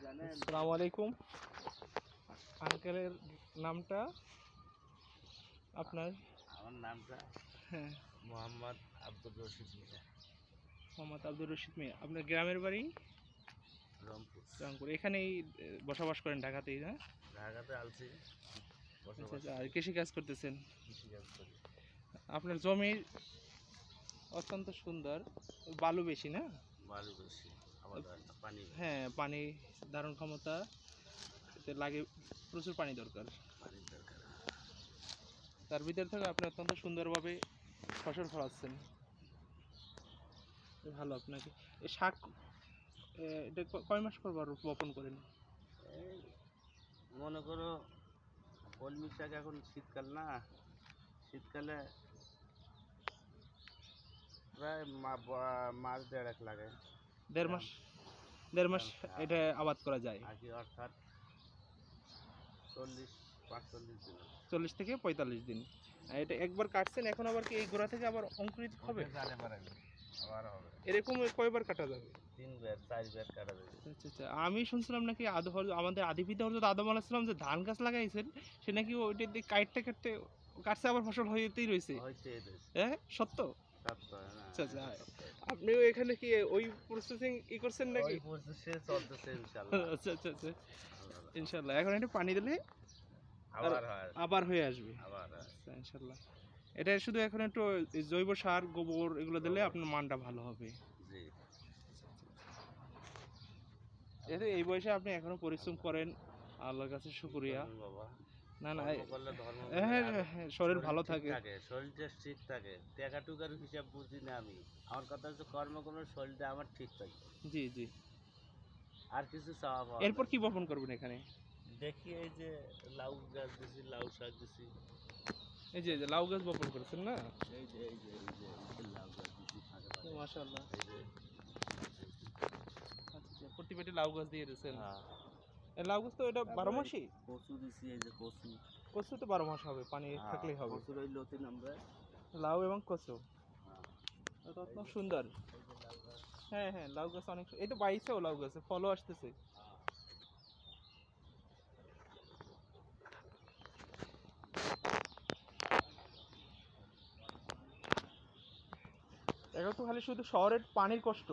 আসসালামু আলাইকুম। আঙ্কেলের নামটা আপনার? আমার নামটা হ্যাঁ, মোহাম্মদ আব্দুর রশিদ মিয়া, মোহাম্মদ আব্দুর রশিদ মিয়া। আপনার গ্রামের বাড়ি? রংপুর। রংপুর। এখানেই বসবাস করেন ঢাকাতেই, না? ঢাকাতে আলছি আচ্ছা বসবাস আচ্ছা। আর করি, কৃষিকাজ করতেছেন? কৃষিকাজ করি। আপনার জমি অত্যন্ত সুন্দর, বালু বেশি, না? বালু বেশি, আবার পানি বেশি। হ্যাঁ, পানি ধারণ ক্ষমতা এতে লাগে, প্রচুর পানি দরকার। পানির দরকার। তার ভিতর থেকে আপনি অত্যন্ত সুন্দরভাবে ফসল ফলাচ্ছেন, ভালো। আপনাকে এই শাক এটা কয় মাস পর বপন করেন? এই মনে করো কলমি শাক, এখন শীতকাল না, শীতকালে প্রায় মাস দেড়েক লাগে। দেড় মাস, দেড় মাস এটা আবাদ করা যায়। আগে অর্থাৎ 40-45 দিন, 40 থেকে 45 দিন। আর এটা একবার কাটছেন, এখন আবার কি এই গোড়া থেকে আবার অঙ্কুরিত হবে? আবার হবে। এরকম কয়বার কাটা যাবে? 3-4 বার কাটা যাবে। আচ্ছা আচ্ছা। আমি শুনছিলাম নাকি আমাদের আদি পিতা হযরত আদম আলাইহিস সালাম যে ধান গাছ লাগাইছেন, সে নাকি ওইটা দিয়ে কাটতে কাটতে কাটছে, আবার ফসল হইতেই রয়েছে। হ্যাঁ, সত্য? আচ্ছা আচ্ছা। আপনিও এখানে কি ওই প্রসেসিং করছেন নাকি? ওই প্রসেসে চলতেছে ইনশাআল্লাহ। আচ্ছা আচ্ছা আচ্ছা। ইনশাআল্লাহ এখন একটু পানি দিলে আবার হয়ে আসবে। আচ্ছা, ইনশাআল্লাহ। এটা শুধু এখন একটু জৈব সার, গোবর এগুলো দিলে আপনার মানটা ভালো হবে। জি। এতে এই বয়সে আপনি এখনো পরিশ্রম করেন, আল্লাহর কাছে শুকরিয়া। না না, হ্যাঁ হ্যাঁ, শরীর ভালো থাকে, শরীরটা ঠিক থাকে। টাকা টুকার হিসাব বুঝি না আমি, আমার কথা হচ্ছে কর্ম করলে শরীরটা আমার ঠিক থাকে। জি জি। আর কিছু চাওয়া পাওয়া এরপর কি বপন করবেন এখানে? দেখি এই যে লাউ গাছ দিছি, লাউ শাক দিছি। এই যে লাউ গাছ বপন করেছেন, না? এই যে লাউ গাছ দিছি ফাঁকে ফাঁকে। মাশাআল্লাহ। এই যে আচ্ছা, প্রতি পেটে লাউ গাছ দিয়ে দিয়েছেন। হ্যাঁ। এই লাউ গাছ তো এটা 12 মাসই? কচু দিছি, এই যে কচু। কচু তো 12 মাস হবে, পানি থাকলেই হবে। কচুর ওই লতি নামবে। লাউ এবং কচু হ্যাঁ। এটা অত্যন্ত সুন্দর। হ্যাঁ হ্যাঁ, লাউ গাছ অনেক, এই তো বাইছেও লাউ গাছে ফলও আসতেছে। এখন তো খালি শুধু শহরের পানির কষ্ট।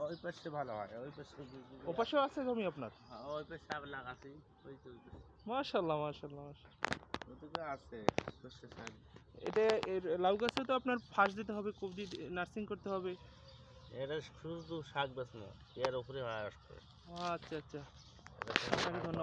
ওই পাশে ভালো হয়, ওই পাশে। ও পাশেও আছে জমি আপনার? ওই পাশে শাক লাগাছি, ওই চলতেছে। মাশাআল্লাহ মাশাআল্লাহ মাশাআল্লাহ। ওদিকে আছে সর্ষে শাক। এটা এর লাউ গাছে তো আপনার ফাঁস দিতে হবে, কবজি নার্সিং করতে হবে। এটা শুধু শাক গাছ না, এর উপরে আসবে। আচ্ছা আচ্ছা। আপনাকে ধন্যবাদ।